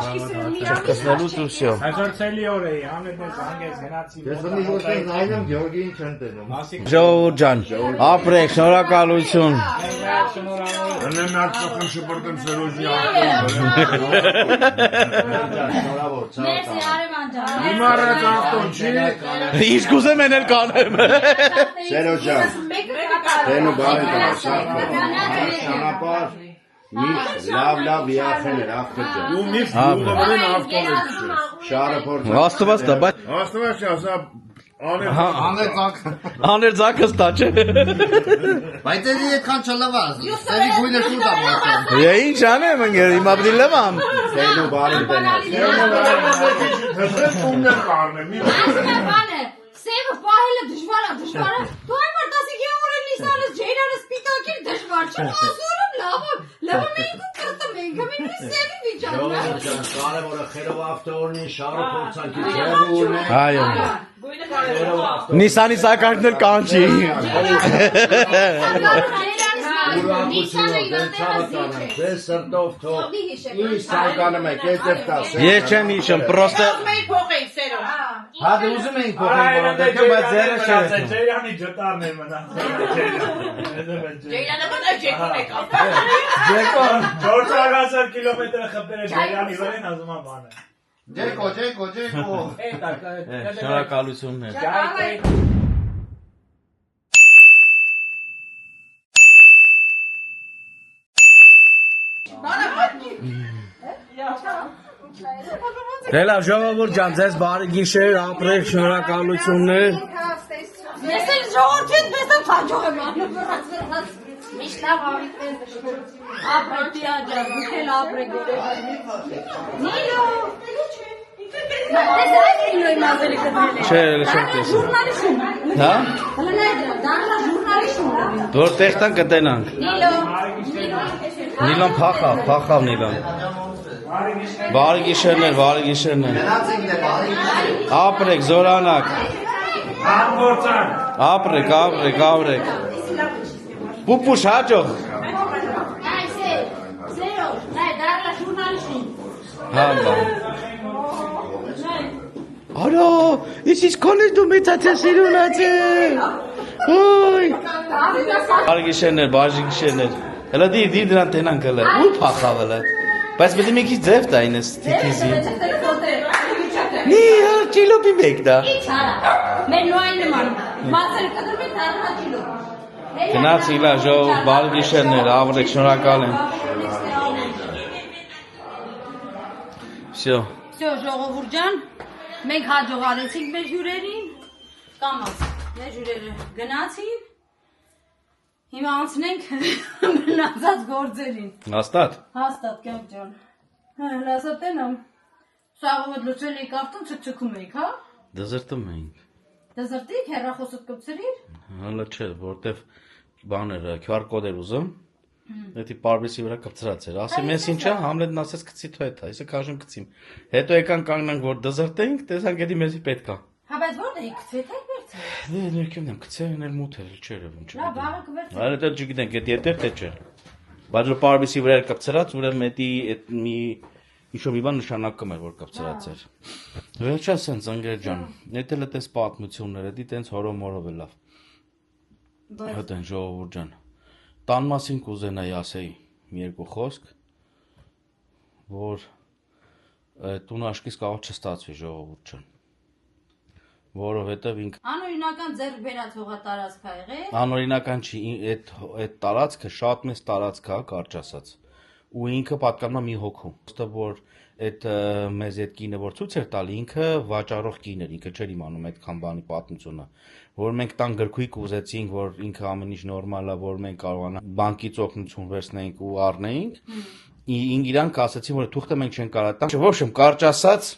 չկսնելուց ու всё։ Հաջորդելի օր էի, համետես հանգես գնացի։ Ես ոնի ոստեն նայնեմ Գյորգիին չեն տենում։ Ժողովուրդ ջան, ապրեք, շնորհակալություն։ Ընեմ մի հատ ծխեմ շպրտեմ Սերոժի Մերսի Արևան ջան։ Հիմա առած ավտոն չի։ Իսկ ուզեմ են էլ կանեմ։ Սերոջան, տենու բարի տանա, շանապար, միշտ լավ իախեն էր, աղթրջան։ Ու միշտ ուղղորեն ավտոն էր չի։ Շարը պորտ։ Աստված տա, բայց Աստված չի, ասա, աներ ձակս տա չէ։ Բայց էլի այդքան չլվազ, սերի գույնը շուտ ա մոտեն։ Ինչ անեմ ընկեր, հիմա պիտի լվամ։ տենու բարի տենաս։ Թեզրեց կումներ կարնեմ, մի Բանը, սևը պահելը դժվար է։ Դու այն որ 10 գեորը լիսանս ջեյրանը սպիտակին դժվար չէ։ Ասուրում լավը մենք ու կրտում ենք, մենք սևի վիճակն է։ Կարևորը խերով ավտորնի, շարը փորձանքի ջերուն է։ Այո։ Նիսանի սակարկն էլ կանչի։ Ձեզ սրտով թող ինչ ցանկանում եք, ես դեպ տաս։ Ես չեմ իշեմ, պրոստը Հա դե ուզում էինք փոխել որոնք, բայց ձերը չէ։ Ջեյրանի ջտարն է մնացել։ Ջեյրանը մտա ջեկում եք Ջեկո 400 կիլոմետր խփել է Ջեյրանի վրան ազումա բանը։ Ջեկո։ շնորհակալություններ։ Դե լավ ժողովուրդ ջան, ձեզ բարի գիշեր, ապրեք, շնորհակալություններ։ Ես էլ ժողովրդին տեսա քաջող եմ անում։ Միշտ լավ ավիքներ դժվար։ Ապրեք դիաջա, դուք էլ ապրեք երեխաներ։ Նիլո։ Տեսեք նույն մազերի կդրել։ Չէ, չեմ տեսել։ Ժուրնալիստում։ Հա։ Հլնա դանդա ժուրնալիստում։ Դուր տեղտան կտենանք։ Նիլո։ Նիլոն փախավ Նիլոն։ Բարի գիշերներ։ Ապրեք, զորանակ։ Անգործան։ Ապրեք։ Պուպուշ հաջող։ Սերոժ, դարլա ժուրնալիստում։ Հա, բա։ Արա, ես քոնես դու մեծացես իրունացել։ Ոյ։ Բարի գիշերներ։ Հələ դի դրան տենանք հələ։ Ու փախավ հələ։ Բայց պետք է մի քիչ ձև տա ինձ թիթիզի։ Նի, ճիլոպի մեկ դա։ Ինչ արա։ Մեր նույն նման։ Մացերը կտրում են դառնա ճիլո։ Գնացի լա ժողով, բարի գիշերներ, ապրեք, շնորհակալ եմ։ Всё։ Всё, ժողովուրդ ջան, մենք հաջողարեցինք մեր հյուրերին, կամաց, մեր հյուրերը գնացին, հիմա անցնենք մնացած գործերին։ Հաստատ։ Հաստատ, կյանք ջան։ Լասատեն եմ, սաղովդ լուծել էիք ավտոն չկչկում էիք, հա։ Դզրտում էինք։ Դզրտիք, հեռախոսդ կպցրիր։ Հələ չէ, որտեվ բաներ QR կոդ էր ուզում։ Դա պարբիսի վրա կպցրած էր։ Ասեմ, ես ինչա, Համլետն ասեց գցի թո էթա, ես քաշեմ գցիմ։ Հետո եկան կանգնանք, որ դզրտենք, տեսանք էդի մեզի պետք է։ Հա, բայց որտե՞ղ եք գցել, վերցրել։ Դե ներքևն եմ գցել, էլ մութ էր, չերև ինչ։ Լավ, բաղը կվերցրել։ Այլ դա չգիտենք, էդ եթե թե չէ։ Բայց որ պարբիսի վրա էր կպցրած, ուրեմն էդի այդ մի իշո մի բան նշանակում էր, որ կպցրած էր։ Վերջա սենց ընկեր ջան, էդ էլ էս պատմությունները, դի տենց հորոմորով է լավ։ Հատեն ժողովուրդ ջան։ Տան մասին կուզենայի ասեի մի երկու խոսք, որ տուն աշկից կարող չստացվի ժողովուրդ ջան։ Որովհետև ինքը Անօրինական ձեռք բերած հողատարածք ա եղել։ Անօրինական չի, այդ տարածքը շատ մեծ տարածք է, կարճ ասած։ Ու ինքը պատկանում է մի հոգու։ Ոստը որ այդ մեզ այդ կինը որ ցույց էր տալի, ինքը վաճառող կին էր, ինքը չէր իմանում այդքան բանի պատմությունը, որ մենք տան գրքույկ ուզեցինք, որ ինքը ամեն ինչ նորմալ է, որ մենք կարողանանք բանկից օգնություն վերցնենք ու առնեինք։ Իրանք ասացին, որ թուղթը մենք չենք կարող տալ։ Ոչ, կարճ ասած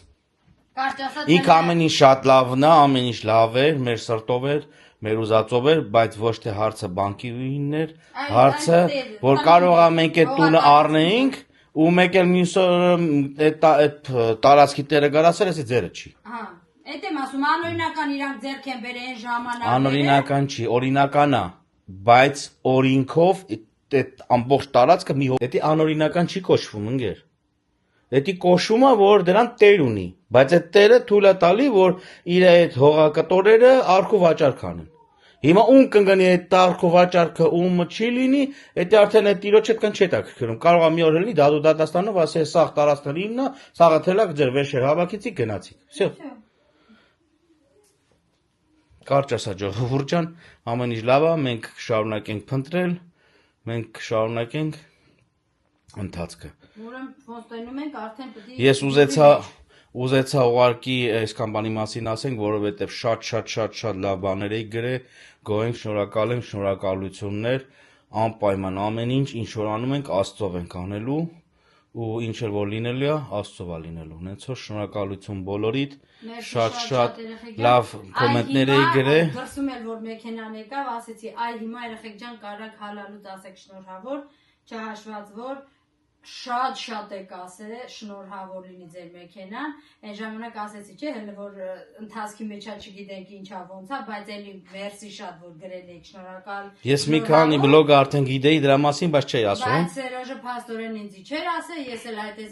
ինքը ամեն ինչ շատ լավն է, ամեն ինչ լավ էր, մեր սրտով էր, մեր ուզածով էր, բայց ոչ թե հարցը բանկին էր, հարցը, որ կարող է մենք այդ տունը առնեինք ու մեկ էլ մյուս այդ տարածքի տերը գարասել, էսի ձերը չի։ Հա, այդ եմ ասում, անօրինական իրանք ձեռք են բերեն ժամանակները։ Անօրինական չի, օրինական է, բայց օրինքով այդ ամբողջ տարածքը մի հոգ։ Դա անօրինական չի կոչվում, ընկեր։ Էդի կոշումը, որ դրան տեր ունի, բայց այդ տերը թույլ է տալի, որ իր այդ հողակտորերը արքու վաճառք անեն։ Հիմա ում կընկնի այդ արքու վաճառքը ում չի լինի, դա արդեն այդ տիրոջը կան չի տակրում։ Կարող է մի օր լինի դադու դատաստանով ասի սաղ տարածքների իննա, սաղը թելակ ձեր վեշեր հավաքիցի գնացիք։ Всё։ Կարճ ասա ժողովուրդ ջան, ամեն ինչ լավ է, մենք շարունակենք փնտրել, մենք շարունակենք ընթացքը։ Ես ուզեցա ուղարկի այսքան բանի մասին ասենք, որովհետև շատ լավ բաներ էի գրել, գոհենք, շնորհակալ ենք, շնորհակալություններ, անպայման ամեն ինչ, ինչ որ անում ենք, Աստծով ենք անելու, ու ինչ որ լինելու է, Աստծով է լինելու։ Հենց որ շնորհակալություն բոլորիդ, շատ լավ կոմենտներ էի գրել։ Դրսում էլ որ մեքենան եկավ, ասեցի, այ հիմա երեխեք ջան կարակ հալալուց ասեք շնորհավոր, չհաշված որ շատ եք ասել, շնորհավոր լինի ձեր մեքենան, այն ժամանակ ասեցի, չէ, հələ որ ընթացքի մեջա չգիտենք ինչա ոնց է, բայց էլի մերսի շատ որ գրել եք, շնորհակալ։ Ես մի քանի բլոգ արդեն գիտեի դրա մասին, բայց չէի ասում։ Բայց Սերոժը փաստորեն ինձ չէր ասել, ես էլ այդպես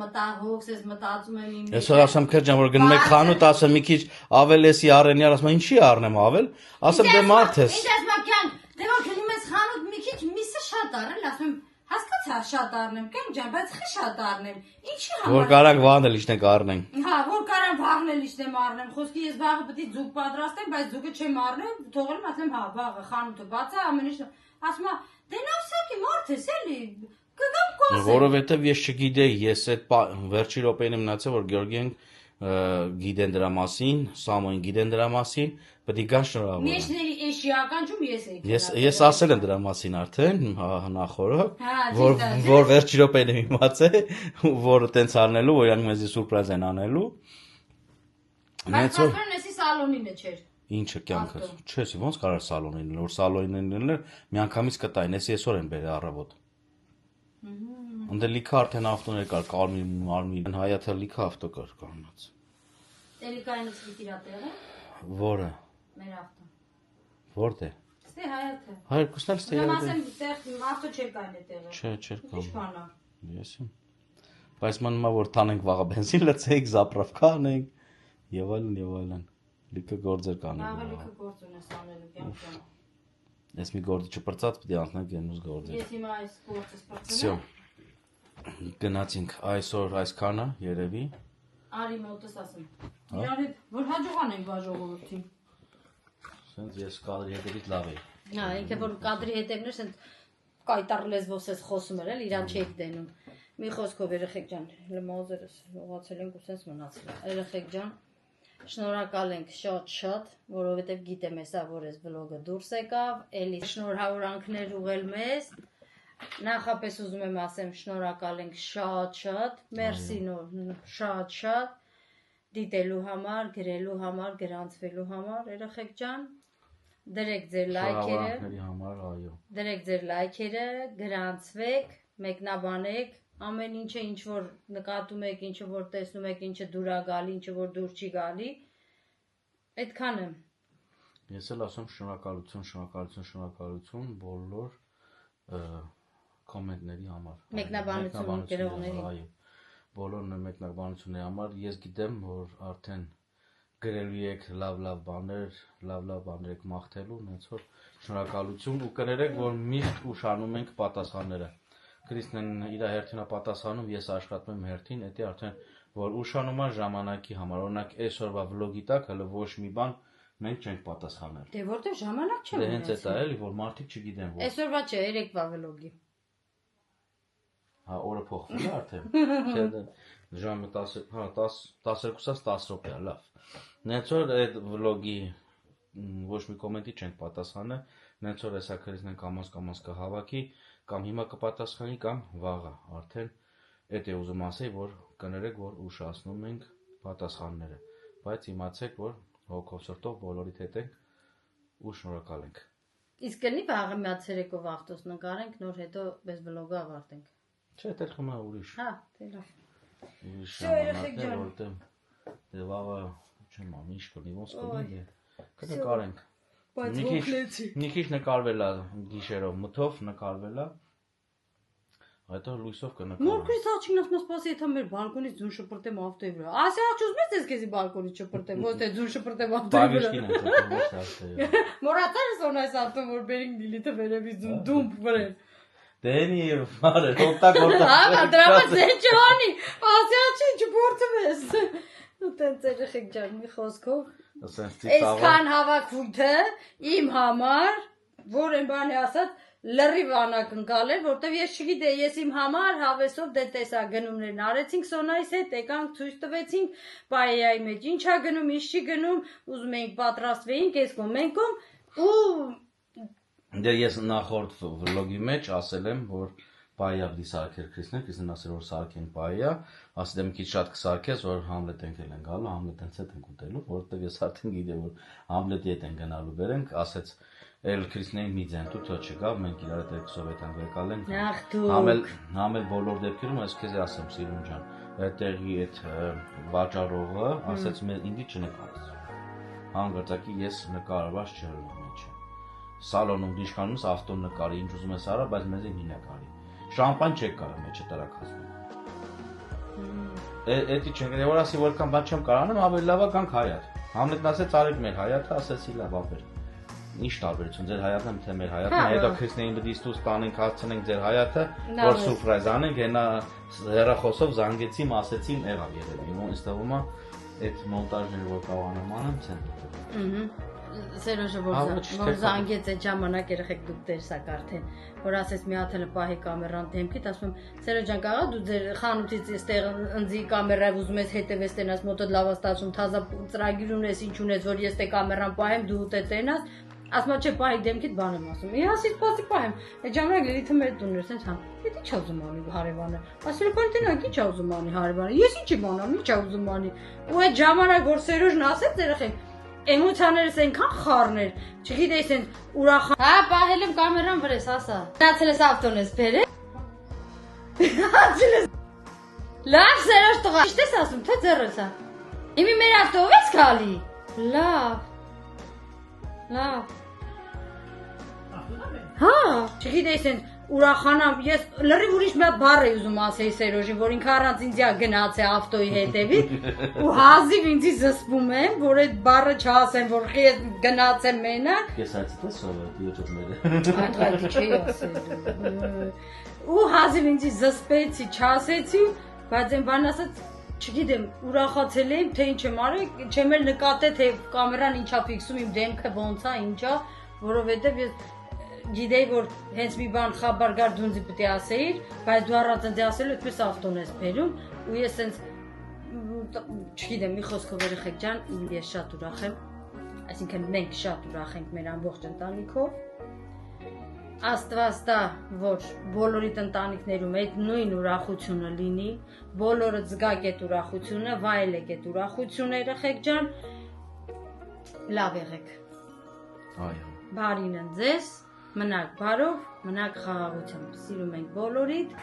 մտահոգս ես մտածում եմ իմ։ Ես ասեմ քերջան որ գնում եք խանութ, ասեմ մի քիչ ավել էսի առենյար, ասում ինչի առնեմ ավել, ասեմ դե մարդ ես։ Ինչ ասում ական, դե որ գնում ես խանութ մի քիչ միսը շատ առել, ասում հասկացա շատ առնեմ, կեմ ջան, բայց խի շատ առնեմ։ Ինչի համար։ Որ կարանք վաղնել իշնենք առնենք։ Հա, որ կարան վաղնել իշնեմ առնեմ։ Խոսքի ես վաղը պետք է ձուկ պատրաստեմ, բայց ձուկը չեմ առնել, թողել եմ ասեմ, հա, վաղը խանութը բաց է, ամեն ինչ։ Ասում է, դե նավսակի մարդ ես էլի։ Կգամ կասեմ։ Որովհետև ես չգիտեի, ես այդ վերջի րոպեին եմ մնացել, որ Գյորգին գիտեն դրա մասին, Սամոին գիտեն դրա մասին, պետք է գան շնորհավոր։ Մեջների էշիական ջում ես ասել եմ դրա մասին արդեն, նախորդ, որ վերջի րոպեին եմ իմացել, որ տենց անելու, որ իրանք մեզի սուրպրայզ են անելու։ Բայց ասում ես սալոնին է չէր։ Ինչը կյանքս։ Չես, ոնց կարար սալոնին լինել, որ սալոնին լինել, միանգամից կտային, ես այսօր եմ բերել առավոտ։ Ընդ լիքը արդեն ավտոներ կար, կարմիր, հայաթը լիքը ավտո կար կանած։ Տելիկայինից պիտի տերը։ Որը։ Մեր ավտո։ Որտե։ Ստե հայաթը։ Երկուսն էլ ստե։ Կամ ասեմ, տեղ ավտո չէր կային այդտեղը։ Չէր կան։ Ինչ բան է։ Ես եմ։ Բայց մանումա որ տանենք վաղը բենզին լցենք, զապրավկա անենք, եւ այլն։ Լիքը գործեր կանենք։ Ահա լիքը գործ ունես անելու կյանքում։ Ես մի գործ չպրծած պիտի անցնենք ենուս գործեր։ Ես հիմա այս գործս պրծնեմ։ Գնացինք այսօր այսքանը երևի։ Արի մոտս ասեմ։ Իրար հետ որ հաջողանենք բաժողովրդին։ Սենց ես կադրի հետևից լավ էի։ Հա, ինքը որ կադրի հետևներ սենց կայտար լեզվով ես խոսում էր, իրան չեք դենում։ Մի խոսքով երեխեք ջան, լմոզերս ուղացել ենք ու սենց մնացել։ Երեխեք ջան, շնորհակալ ենք շատ, որովհետև գիտեմ հեսա որ այս վլոգը դուրս եկավ, էլի շնորհավորանքներ ուղղել մեզ։ Նախապես ուզում եմ ասեմ շնորհակալ ենք շատ, մերսի նոր շատ դիտելու համար, գրելու համար, գրանցվելու համար, երեխեք ջան, դրեք ձեր լայքերը, դրեք ձեր լայքերը, գրանցվեք, մեկնաբանեք, ամեն ինչը ինչ որ նկատում եք, ինչը որ տեսնում եք, ինչը դուր է գալի, ինչը որ դուր չի գալի, այդքան եմ։ Ես էլ ասում շնորհակալություն բոլոր կոմենտների համար, մեկնաբանություն գրողների, այո, բոլոր մեկնաբանությունների համար, ես գիտեմ, որ արդեն գրելու եք լավ բաներ եք մաղթելու, հենց որ շնորհակալություն ու կներեք, որ միշտ ուշանում ենք պատասխանները։ Քրիստն իր հերթին է պատասխանում, ես աշխատում եմ հերթին, դա արդեն որ ուշանում է ժամանակի համար, օրինակ այսօրվա վլոգի տակ հələ ոչ մի բան մենք չենք պատասխանել։ Դե որտեղ ժամանակ չեմ ունեցել։ Դե հենց դա էլի, որ մարդիկ չգիտեն որ։ Այսօրվա չէ, երեկվա վլոգի։ Հա, օրը փոխվել է արդեն։ Ժամը 10, հա 12-ից 10 րոպե է, լավ։ Նենց որ այդ վլոգի ոչ մի կոմենտի չենք պատասխանել, նենց որ հեսա քրիստն կամաց կհավաքի, կամ հիմա կպատասխանի, կամ վաղը, արդեն այդ է ուզում ասել, որ կներեք, որ ուշացնում ենք պատասխանները, բայց իմացեք, որ հոգով սրտով բոլորիդ հետ ենք ու շնորհակալ ենք։ Իսկ կլինի վաղը մի հատ ցերեկով ավտոս նկարենք, նոր հետո այս վլոգը ավարտենք։ Չէ, դեռ խմա ուրիշ։ Հա, դե լավ։ Ուրիշ ժամանակ է, որտեղ դե վաղը չեմ ամ, ինչ կլինի, ոնց կլինի, կնկարենք։ Մի քիչ նկարվել է գիշերով, մթով նկարվել է, Հետո լույսով կնկարեմ։ Նորքից աչքին ասում սպասի, եթե մեր բալկոնից ձուն շպրտեմ ավտոյի վրա։ Ասի աչուզ մեծ ես քեզի բալկոնից շպրտեմ, ոչ թե ձուն շպրտեմ ավտոյի վրա։ Մորացար ես on այս ավտոն որ բերին դիլիթը վերևից դումբ վրեն։ Դենի վարը, օտակորտա։ Հա, դրամա ձեջանի, ասի աչի չփորձում ես։ Ու տենց երեխեք ջան, մի խոսքով։ Այսքան հավաքույթը իմ համար, որ են բանի ասած լրիվ անակնկալ էր, որտեվ ես չգիտեի, ես իմ համար հավեսով դե տեսա գնումներն արեցինք Սոնայիս հետ, եկանք ցույց տվեցինք, պայեայի մեջ ինչա գնում, ինչ չի գնում, ուզում էինք պատրաստվեինք այս կոմենկում ու դե ես նախորդ վլոգի մեջ ասել եմ, որ պայեա դի սարքեր Քրիստեն ասել որ սարքեն պայեա, ասել եմ քիչ շատ կսարքես, որ Համլետ ենք են գալու, Համլետից հետ ենք ուտելու, որովհետև ես արդեն գիտեմ, որ Համլետի հետ են գնալու բերենք, ասեց Էլ Քրիստենին մի ձեն դու չգա, մենք իրար հետ երկուսով ենք եկալ ենք։ Համել բոլոր դեպքերում ես քեզ ասեմ, Սիրուն ջան, այդտեղի այդ վաճառողը ասեց ինձ չնկարես։ Հանգրտակի ես նկարված չեմ մեջ։ Սալոնում դիշկանում ավտոն նկարի, ինչ ուզում ես արա, բայց մեզ մի նկարի։ Շամպան չեք կարա մեջը տրակածում։ Էդի չենք, որ ասի որքան բան չեմ կարանում, ավելի լավ է կանք Հայաթ։ Համլետն ասեց արեք մեր Հայաթը, ասեցի լավ ապեր։ Ինչ տարբերություն ձեր Հայաթն թե մեր Հայաթն, հետո Քրիստենին դիստուս տանենք, հասցնենք ձեր Հայաթը, որ սուրպրայզ անենք, հենա հեռախոսով զանգեցիմ, ասեցիմ, եղավ երևի։ Ինձ թվում է այդ մոնտաժները որ կարողանամ անեմ, ցեն։ Սերոժը որ զանգեց այդ ժամանակ երեխեք դուք տեսակ արդեն, որ ասես մի հատ էլ պահի կամերան դեմքիդ, ասում եմ Սերոջ ջան կարա դու ձեր խանութից այստեղ ընձի կամերայով ուզում ես հետևես տենաս մոտդ լավ ստացում թազա ծրագիր ունես ինչ ունես որ ես տե կամերան պահեմ դու ուտե տենաս ասма չէ պահի դեմքիդ բան եմ ասում իհասի սպասի պահեմ այդ ժամանակ Լիլիթը մեր տունն էր ասենց հա դե ի՞նչ ուզում անի հարևանը ասել պարի տենակ ի՞նչ ուզում անի հարևանը ես ի՞նչ եմ անում ի՞նչ ուզում անի ու այդ ժամանակ որ Սերոժն ասեց երեխեք Էմոցիաներս այնքան խառներ, չգիտեի սենց ուրախ։ Հա, պահել եմ կամերան վրես, ասա։ Գնացել ես ավտոն ես բերել։ Լավ, Սերոջ տղա։ Ինչ ես ասում, թե ձեռս է։ Իմի մեր ավտով ես գալի։ Լավ։ Լավ։ Հա, չգիտեի սենց ուրախանամ, ես լրիվ ուրիշ մի հատ բառ էի ուզում ասեի Սերոժին, որ ինքը առանց ինձ գնաց է ավտոյի հետևից ու հազիվ ինձի զսպում եմ, որ այդ բառը չասեմ, որ ես գնաց եմ մենակ։ Ես այդպես սովորեցի յոթները։ Այդ չի ասել։ Ու հազիվ ինձի զսպեցի, չասեցի, բայց այն բան ասած, չգիտեմ, ուրախացել եմ, թե ինչ եմ արել, չեմ էլ նկատել, թե կամերան ինչա ֆիքսում իմ դեմքը ոնց է, ինչա, որովհետև ես գիտեի, որ հենց մի բան խաբար գար դունձի պտի ասեիր, բայց դու առած ընձի ասելու այդպես ավտոն ես բերում, ու ես սենց, չգիտեմ, մի խոսքով երեխեք ջան, ես շատ ուրախ եմ, այսինքն մենք շատ ուրախ ենք մեր ամբողջ ընտանիքով, Աստված տա, որ բոլորիդ ընտանիքներում այդ նույն ուրախությունը լինի, բոլորը զգաք այդ ուրախությունը, վայելեք այդ ուրախությունը երեխեք ջան, լավ եղեք, բարին են ձեզ, մնաք բարով, մնաք խաղաղությամբ, սիրում ենք բոլորիդ,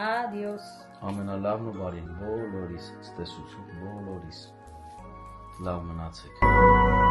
ադիոս Ամենալավն ու բարին բոլորիս, ստեսություն բոլորիս, լավ մնացեք